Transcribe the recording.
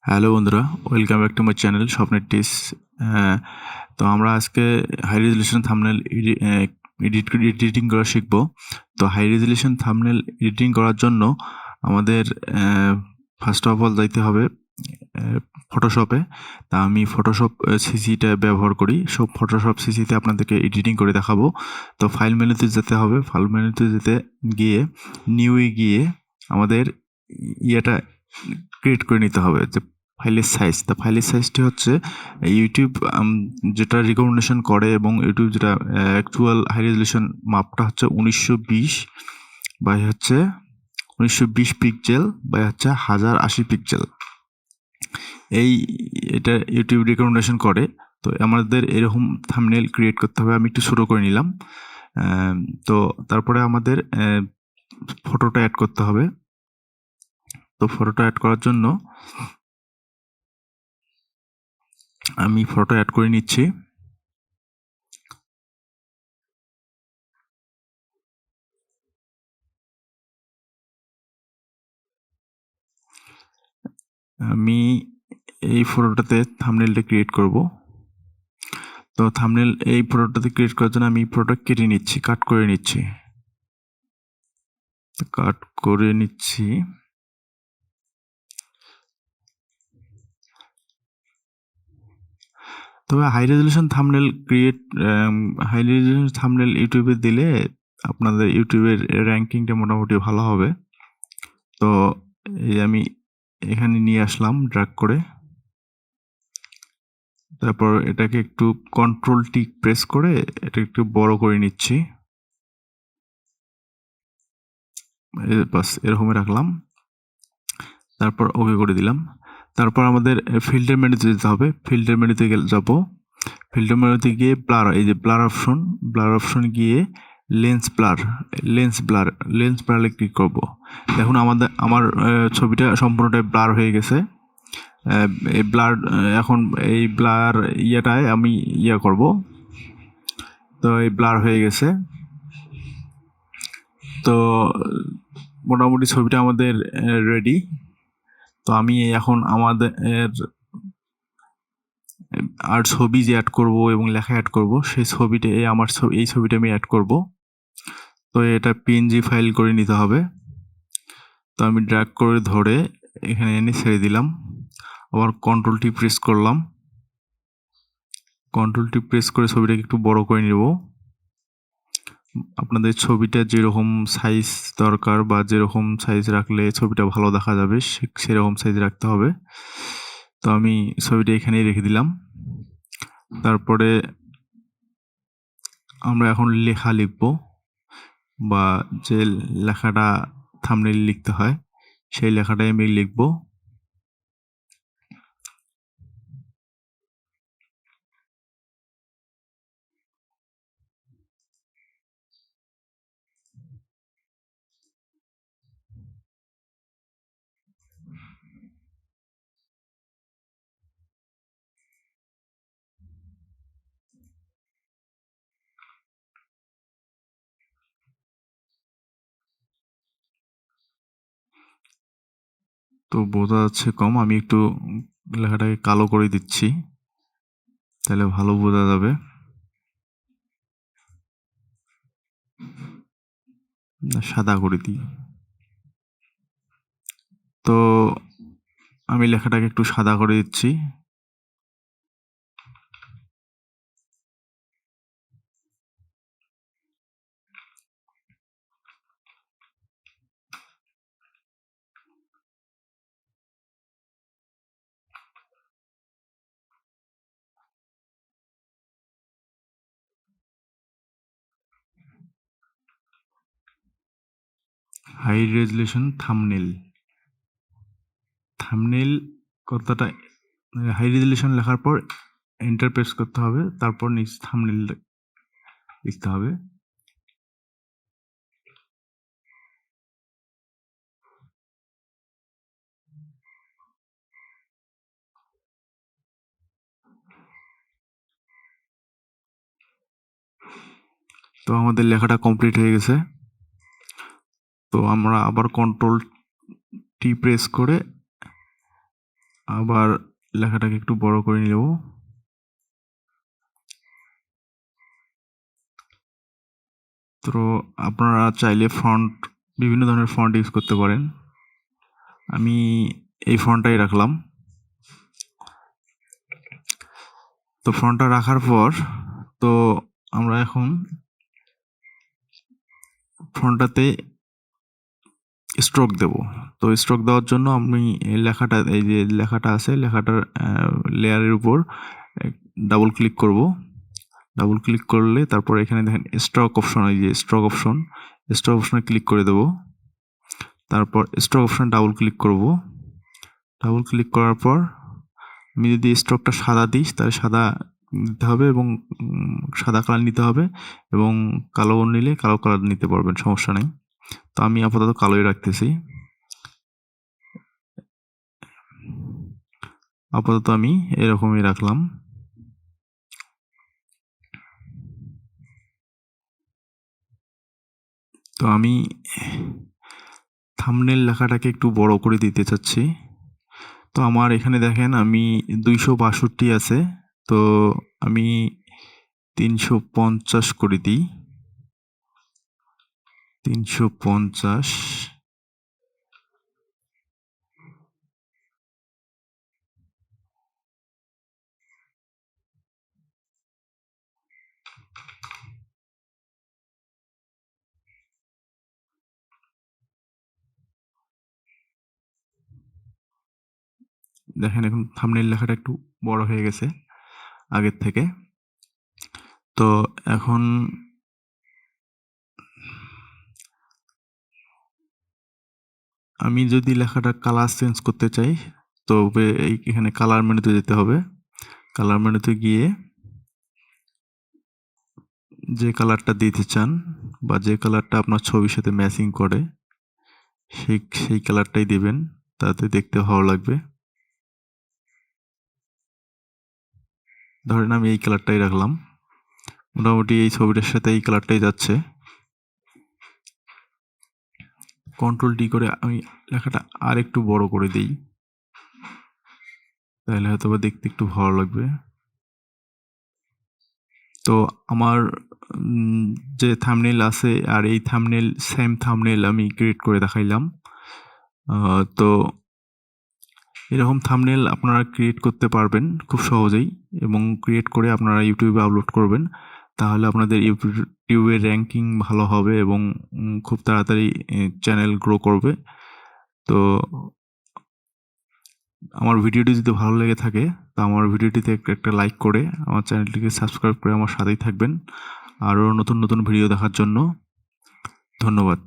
Hello বন্ধুরা, welcome back to my channel স্বপ্নের টিস। তো আমরা আজকে হাই রেজলিউশন থাম্বনেল এডিটিং করা শিখব। তো হাই রেজলিউশন থাম্বনেল এডিটিং করার জন্য আমাদের ফার্স্ট অফ অল যাইতে হবে ফটোশপে। তা আমি ফটোশপ সিসিটা ব্যবহার করি, সব ফটোশপ সিসিতে আপনাদেরকে এডিটিং করে দেখাবো। তো ফাইল মেনুতে যেতে হবে, ফাইল মেনুতে যেতে গিয়ে নিউয়ে গিয়ে আমাদের ইয়েটা ক্রিয়েট করে নিতে হবে, যে ফাইলের সাইজ। তা ফাইলের সাইজটি হচ্ছে ইউটিউব যেটা রিকমেন্ডেশন করে, এবং ইউটিউব যেটা অ্যাকচুয়াল হাই রেজলিউশন মাপটা হচ্ছে 1920 বাই হচ্ছে 1920 পিক্সেল বাই হচ্ছে 1080 পিক্সেল। এটা ইউটিউব রিকমেন্ডেশন করে। তো আমাদের এরকম থাম্বনেল ক্রিয়েট করতে হবে। আমি একটু ছোটো করে নিলাম। তো তারপরে আমাদের ফটোটা অ্যাড করতে হবে। তো ফটোটা অ্যাড করার জন্য আমি ফটো অ্যাড করে নিচ্ছি। আমি এই ফটোটাতে থাম্বনেলটা ক্রিয়েট করব। তো থাম্বনেল এই ফটোটাতে ক্রিয়েট করার জন্য আমি ফটোটা কেটে নিচ্ছি, কাট করে নিচ্ছি। তবে হাই রেজলিউশন থাম্বনেল ইউটিউবে দিলে আপনাদের ইউটিউবের র্যাঙ্কিংটা মোটামুটি ভালো হবে। তো এই আমি এখানে নিয়ে আসলাম ড্র্যাগ করে। তারপর এটাকে একটু কন্ট্রোল টিক প্রেস করে এটা একটু বড় করে নিচ্ছি। বাস এরকমই রাখলাম। তারপর ওকে করে দিলাম। তারপর আমাদের ফিল্টার মেনুতে যেতে হবে। ফিল্টার মেনুতে যাব। ফিল্টার মেনুতে গিয়ে এই যে ব্লার অপশন গিয়ে লেন্স ব্লারে ক্লিক করব। দেখুন আমার ছবিটা সম্পূর্ণটাই ব্লার হয়ে গেছে। এই ব্লার ইয়েটায় আমি করব। তো এই ব্লার হয়ে গেছে। তো মোটামুটি ছবিটা আমাদের রেডি। তো আমি এখন আমাদের আর ছবি যে অ্যাড করব এবং লেখা অ্যাড করব, সেই ছবিটা এই ছবিটা আমি অ্যাড করব। তো এটা পিএনজি ফাইল করে নিতে হবে। তো আমি ড্র্যাগ করে ধরে এখানে এনে ছেড়ে দিলাম। আবার কন্ট্রোল টি প্রেস করলাম। কন্ট্রোল টি প্রেস করে ছবিটাকে একটু বড় করে নেব। আপনাদের ছবিটা যেরকম সাইজ দরকার বা যেরকম সাইজ রাখলে ছবিটা ভালো দেখা যাবে, সেরকম সাইজ রাখতে হবে। তো আমি ছবিটা এখানেই রেখে দিলাম। তারপরে আমরা এখন লেখা লিখব, বা যে লেখাটা থাম্বনেল লিখতে হয় সেই লেখাটাই আমি লিখব। তো বোঝা যাচ্ছে কম, আমি একটু লেখাটাকে কালো করে দিচ্ছি, তাহলে ভালো বোঝা যাবে। সাদা করে দিই। তো আমি লেখাটাকে একটু সাদা করে দিচ্ছি। হাই রেজলিউশন থাম্বনেল কথাটা হাই রেজলিউশন লেখার পর এন্টার প্রেস করতে হবে, তারপর নিচে থাম্বনেল লিখতে হবে। তো আমাদের লেখাটা কমপ্লিট হয়ে গেছে। তো আমরা আবার কন্ট্রোল টি প্রেস করে আবার লেখাটাকে একটু বড় করে নেব। তো আপনারা চাইলে ফন্ট বিভিন্ন ধরনের ফন্ট ইউজ করতে পারেন। আমি এই ফন্টটাই রাখলাম। তো ফন্টটা রাখার পর তো আমরা এখন ফন্টটাতে স্ট্রোক দেব। তো স্ট্রোক দেওয়ার জন্য আমি লেখাটা, এই যে লেখাটা আছে, লেখাটার লেয়ারের উপর ডাবল ক্লিক করব। ডাবল ক্লিক করলে তারপর এখানে দেখেন স্ট্রোক অপশন, এই যে স্ট্রোক অপশনে ক্লিক করে দেব। তারপর স্ট্রোক অপশনে ডাবল ক্লিক করব। ডাবল ক্লিক করার পর আমি যদি স্ট্রোকটা সাদা দিই তাহলে সাদা নিতে হবে এবং সাদা কালার নিতে হবে, এবং কালো নিলে কালো কালার নিতে পারবেন, সমস্যা নেই। তো আমি আপাতত কালোই রাখতেছি। আপাতত আমি এরকমই রাখলাম। তো আমি থাম্বনেল লেখাটাকে একটু বড় করে দিতে চাচ্ছি। তো আমার এখানে দেখেন আমি 262 আছে, তো আমি 350 করে দিই। 350। দেখেন এখন থাম্বনেল লেখাটা একটু বড় হয়ে গেছে আগের থেকে। তো এখন আমি যদি লেখাটা কালার চেঞ্জ করতে চাই, তবে এখানে কালার মেনুতে যেতে হবে। কালার মেনুতে গিয়ে যে কালারটা দিতে চান বা যে কালারটা আপনার ছবির সাথে ম্যাচিং করে সেই কালারটাই দিবেন, তাতে দেখতে ভালো লাগবে। ধরেন আমি এই কালারটাই রাখলাম, মোটামুটি এই ছবিটার সাথে এই কালারটাই যাচ্ছে। কন্ট্রোল ডি করে আমি লেখাটা আর একটু বড় করে দিই, তাহলে হয়তো বা দেখতে একটু ভালো লাগবে। তো আমার যে থাম্বনেল আছে আর এই থাম্বনেল সেম থাম্বনেল আমি ক্রিয়েট করে দেখাইলাম। তো এরকম থাম্বনেল আপনারা ক্রিয়েট করতে পারবেন খুব সহজেই, এবং ক্রিয়েট করে আপনারা ইউটিউবে আপলোড করবেন, তাহলে আপনাদের ইউটিউবের র্যাঙ্কিং ভালো হবে এবং খুব তাড়াতাড়ি চ্যানেল গ্রো করবে। তো আমার ভিডিওটি যদি ভালো লেগে থাকে তো আমার ভিডিওটিতে একটা লাইক করে আমার চ্যানেলটিকে সাবস্ক্রাইব করে আমার সাথেই থাকবেন। আরও নতুন নতুন ভিডিও দেখার জন্য ধন্যবাদ।